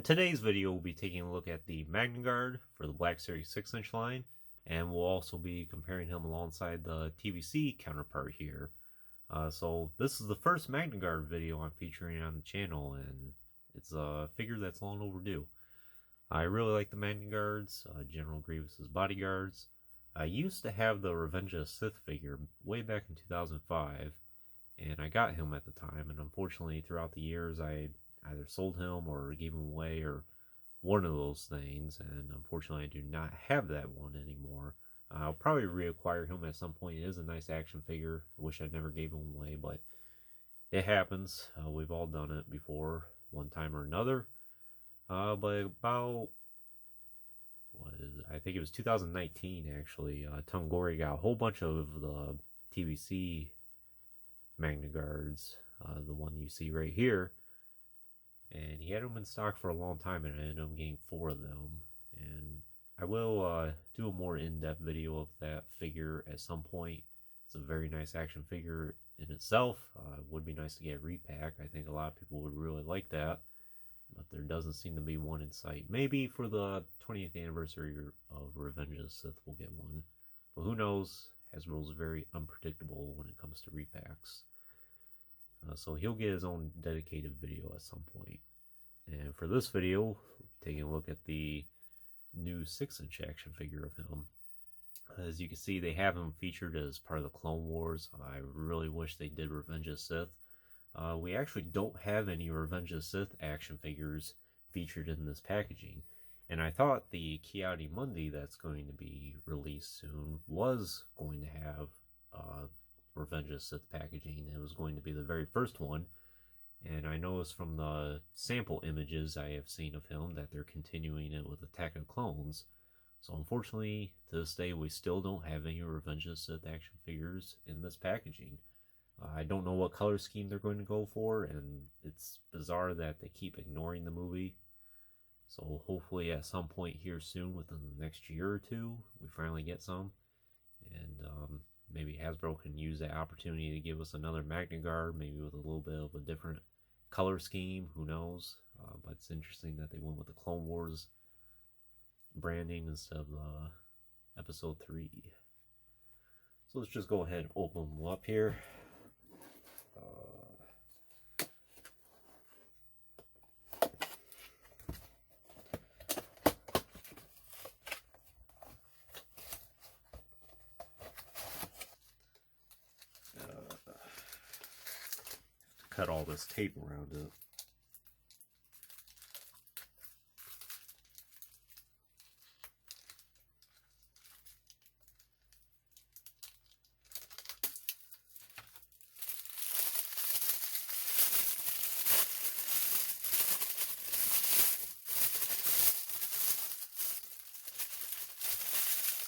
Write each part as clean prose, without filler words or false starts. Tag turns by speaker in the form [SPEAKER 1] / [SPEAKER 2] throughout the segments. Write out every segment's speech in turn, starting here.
[SPEAKER 1] today's video, we'll be taking a look at the MagnaGuard for the Black Series 6-inch line, and we'll also be comparing him alongside the TVC counterpart here. So this is the first MagnaGuard video I'm featuring on the channel, and it's a figure that's long overdue. I really like the MagnaGuards, General Grievous's bodyguards. I used to have the Revenge of the Sith figure way back in 2005, and I got him at the time, and unfortunately throughout the years I either sold him or gave him away or one of those things, and unfortunately I do not have that one anymore. I'll probably reacquire him at some point. It is a nice action figure. I wish I never gave him away, but it happens. We've all done it before, one time or another. But about, I think it was 2019 actually, Tungori got a whole bunch of the TVC MagnaGuards, the one you see right here, and he had them in stock for a long time, and I ended up getting 4 of them. And I will do a more in-depth video of that figure at some point. It's a very nice action figure in itself. It would be nice to get a repack. I think a lot of people would really like that, but there doesn't seem to be one in sight. Maybe for the 20th anniversary of Revenge of the Sith we'll get one, but who knows? Hasbro's very unpredictable when it comes to repacks. So he'll get his own dedicated video at some point. And for this video, taking a look at the new 6-inch action figure of him. As you can see, they have him featured as part of the Clone Wars. I really wish they did Revenge of the Sith. We actually don't have any Revenge of the Sith action figures featured in this packaging. And I thought the Ki-Adi-Mundi that's going to be released soon was going to have Revenge of the Sith packaging. It was going to be the very first one. And I noticed from the sample images I have seen of him that they're continuing it with Attack of Clones. So unfortunately, to this day, we still don't have any Revenge of the Sith action figures in this packaging. I don't know what color scheme they're going to go for, and it's bizarre that they keep ignoring the movie. So hopefully at some point here soon, within the next year or two, we finally get some. And maybe Hasbro can use that opportunity to give us another MagnaGuard, maybe with a little bit of a different color scheme, who knows. But it's interesting that they went with the Clone Wars branding instead of Episode 3. So let's just go ahead and open them up here. Cut all this tape around it.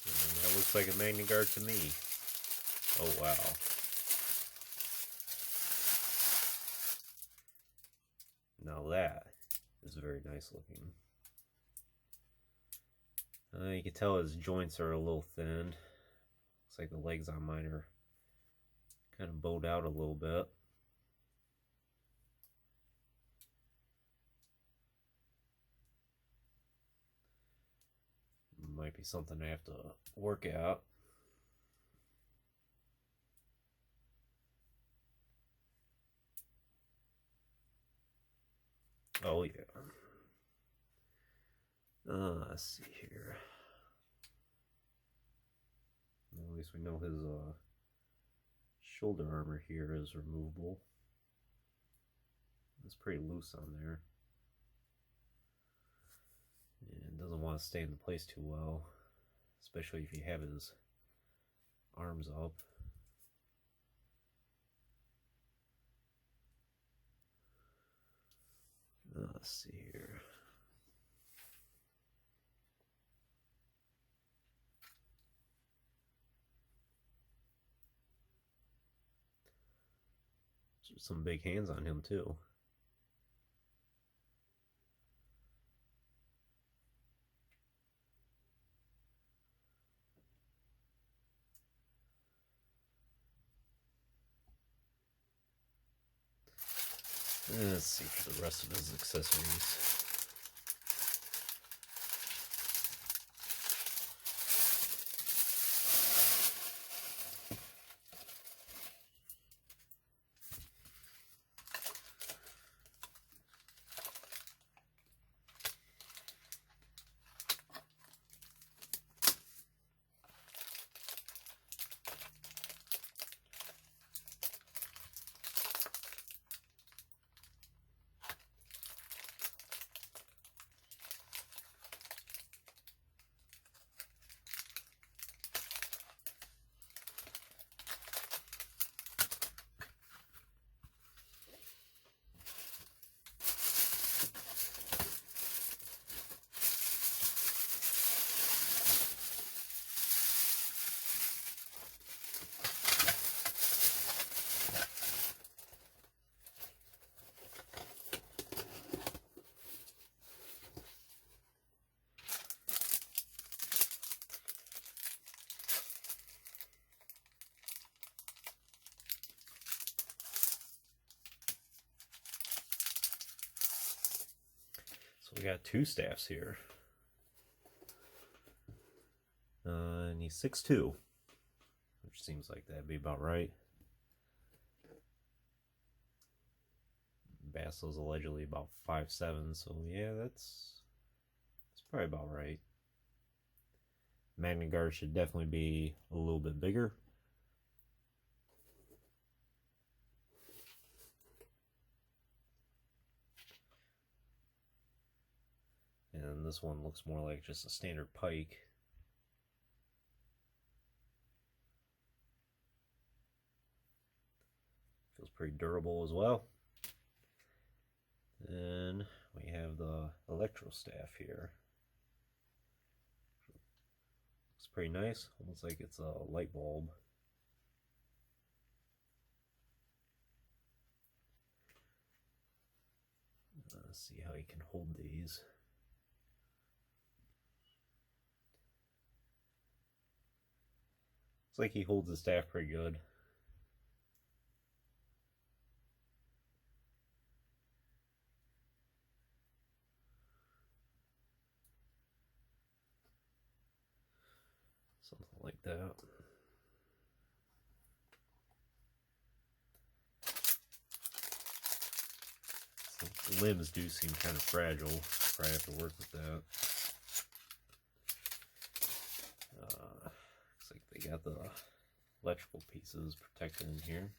[SPEAKER 1] And that looks like a MagnaGuard to me. Oh wow. Now that is very nice looking. You can tell his joints are a little thin. Looks like the legs on mine are kind of bowed out a little bit. Might be something I have to work out. Oh yeah. Let's see here. At least we know his shoulder armor here is removable. It's pretty loose on there. And doesn't want to stay in place too well, especially if you have his arms up. Let's see here. There's some big hands on him too. Let's see for the rest of his accessories. we got two staffs here. And he's 6'2", which seems like that'd be about right. Bastle's allegedly about 5'7", so yeah, that's probably about right. MagnaGuard should definitely be a little bit bigger. And this one looks more like just a standard pike. Feels pretty durable as well. And we have the electro staff here. Looks pretty nice, almost like it's a light bulb. Let's see how he can hold these. Looks like he holds the staff pretty good. Something like that. The limbs do seem kind of fragile. Probably have to work with that. Looks like they got the electrical pieces protected in here.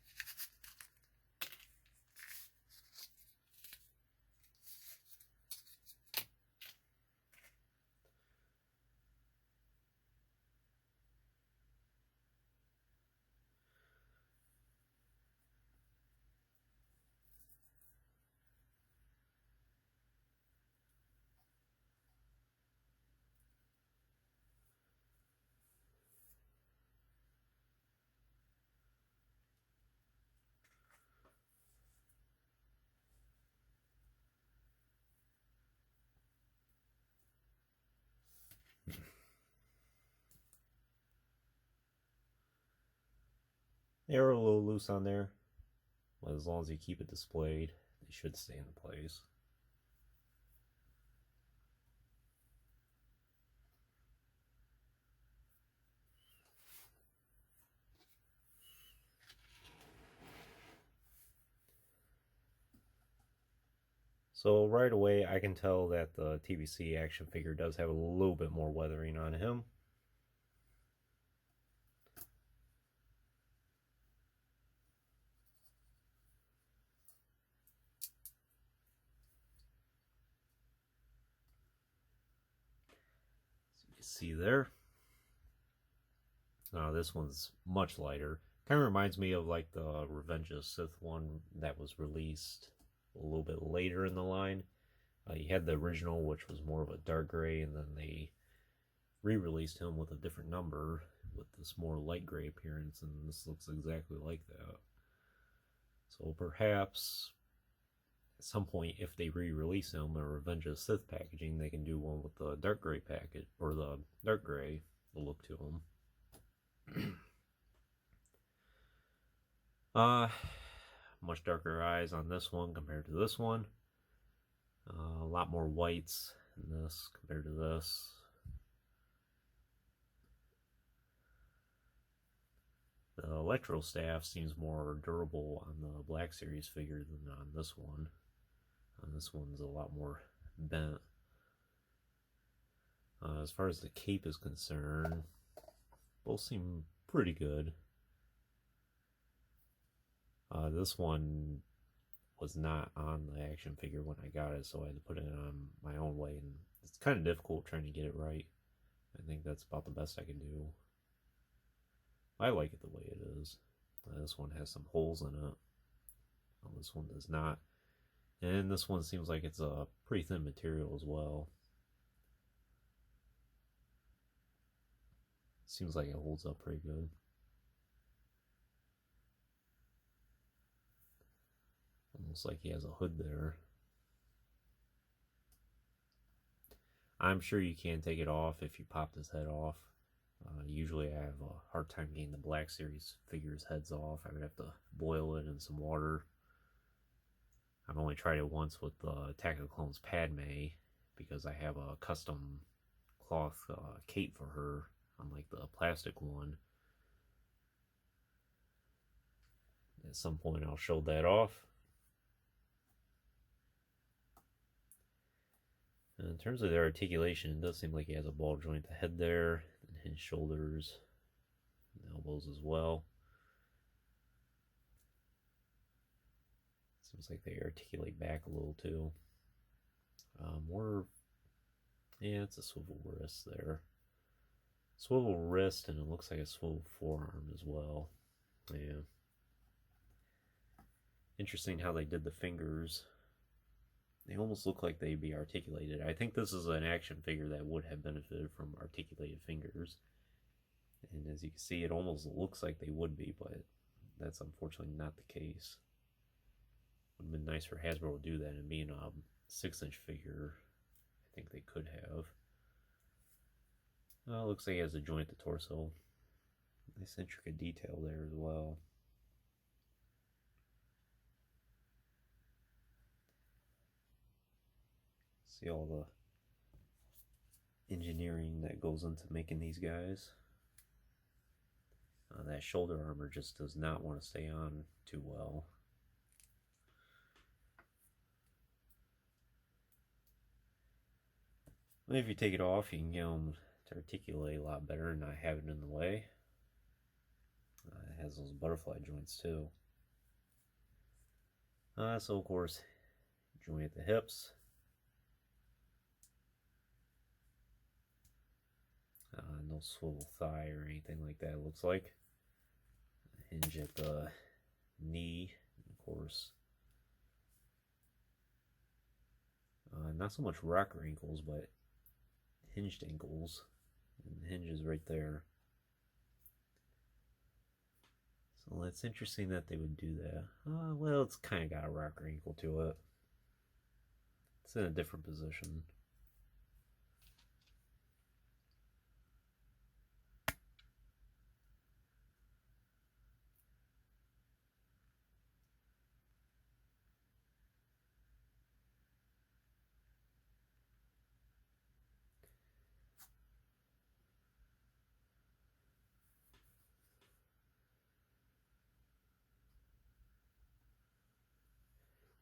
[SPEAKER 1] They are a little loose on there, but as long as you keep it displayed, they should stay in place. So right away I can tell that the TBC action figure does have a little bit more weathering on him. So you can see there. This one's much lighter. Kind of reminds me of like the Revenge of the Sith one that was released a little bit later in the line. You had the original, which was more of a dark gray, and then they re-released him with a different number with this more light gray appearance, and this looks exactly like that. So perhaps at some point, if they re-release him or Revenge of the Sith packaging, they can do one with the dark gray package, or the dark gray look to him. Much darker eyes on this one compared to this one. A lot more whites in this compared to this. The electro staff seems more durable on the Black Series figure than on this one. This one's a lot more bent. As far as the cape is concerned, both seem pretty good. This one was not on the action figure when I got it, so I had to put it on my own way, and it's kind of difficult trying to get it right. I think that's about the best I can do. I like it the way it is. This one has some holes in it. This one does not. And this one seems like it's a pretty thin material as well. Seems like it holds up pretty good. Almost like he has a hood there. I'm sure you can take it off if you popped his head off. Usually I have a hard time getting the Black Series figures' heads off. I would have to boil it in some water. I've only tried it once with Attack of the Clones Padme, because I have a custom cloth cape for her, unlike the plastic one. At some point I'll show that off. And in terms of the articulation, it does seem like he has a ball joint the head there, and his shoulders, and elbows as well. Seems like they articulate back a little too. Yeah, it's a swivel wrist there. Swivel wrist, and it looks like a swivel forearm as well. Yeah. Interesting how they did the fingers. They almost look like they'd be articulated. I think this is an action figure that would have benefited from articulated fingers. And as you can see, it almost looks like they would be, but that's unfortunately not the case. Would have been nice for Hasbro to do that, and being a 6-inch figure, I think they could have. Looks like he has a joint at the torso. Nice intricate detail there as well. See all the engineering that goes into making these guys. That shoulder armor just does not want to stay on too well. If you take it off, you can get them to articulate a lot better and not have it in the way. It has those butterfly joints too. So of course, joint at the hips. No swivel thigh or anything like that, it looks like. Hinge at the knee, of course. Not so much rocker ankles, but hinged ankles. And the hinge is right there. So it's interesting that they would do that. Well, it's kind of got a rocker ankle to it. It's in a different position.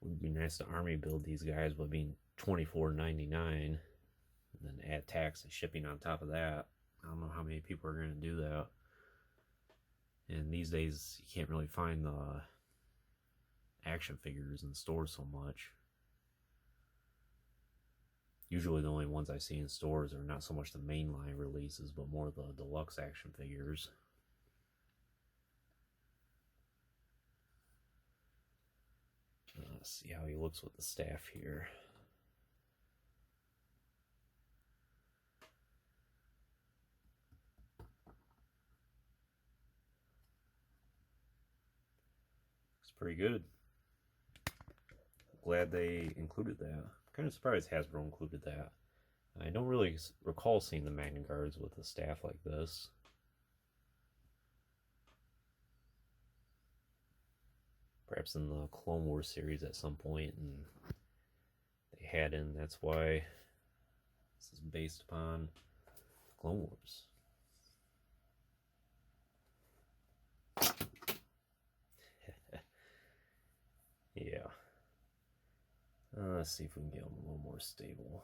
[SPEAKER 1] Would be nice to army build these guys, but being $24.99, and then add tax and shipping on top of that. I don't know how many people are going to do that. And these days, you can't really find the action figures in stores so much. Usually the only ones I see in stores are not so much the mainline releases, but more the deluxe action figures. Let's see how he looks with the staff here. Looks pretty good. Glad they included that. Kind of surprised Hasbro included that. I don't really recall seeing the MagnaGuards with a staff like this. Perhaps in the Clone Wars series at some point, and they hadn't. That's why this is based upon Clone Wars. Yeah. Let's see if we can get them a little more stable.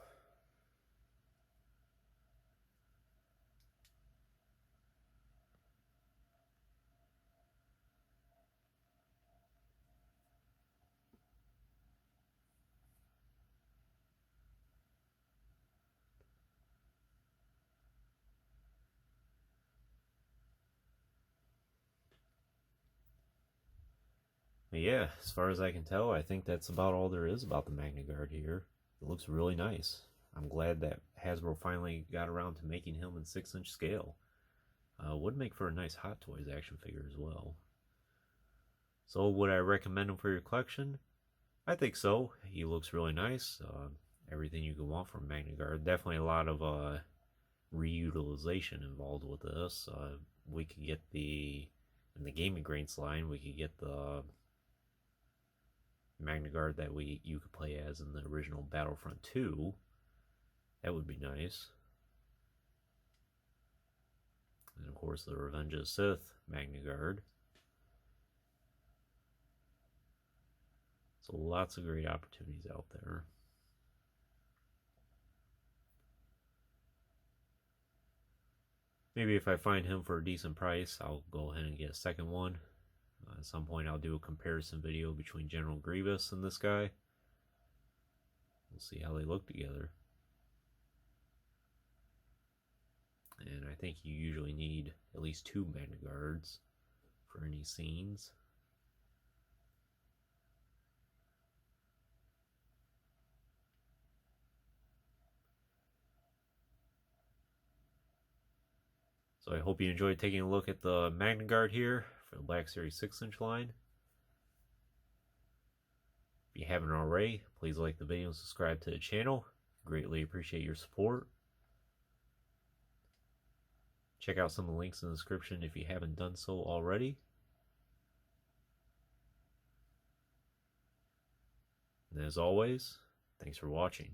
[SPEAKER 1] But yeah, as far as I can tell, I think that's about all there is about the MagnaGuard here. It looks really nice. I'm glad that Hasbro finally got around to making him in 6-inch scale. Would make for a nice Hot Toys action figure as well. So would I recommend him for your collection? I think so. He looks really nice. Everything you can want from MagnaGuard. Definitely a lot of reutilization involved with this. We could get in the Gaming Grains line, we could get the MagnaGuard that you could play as in the original Battlefront 2. That would be nice. And of course the Revenge of the Sith, MagnaGuard. So lots of great opportunities out there. Maybe if I find him for a decent price, I'll go ahead and get a second one. At some point I'll do a comparison video between General Grievous and this guy. We'll see how they look together. And I think you usually need at least 2 MagnaGuards for any scenes. So I hope you enjoyed taking a look at the MagnaGuard here for the Black Series 6-inch line. If you haven't already, please like the video and subscribe to the channel. Greatly appreciate your support. Check out some of the links in the description if you haven't done so already. And as always, thanks for watching.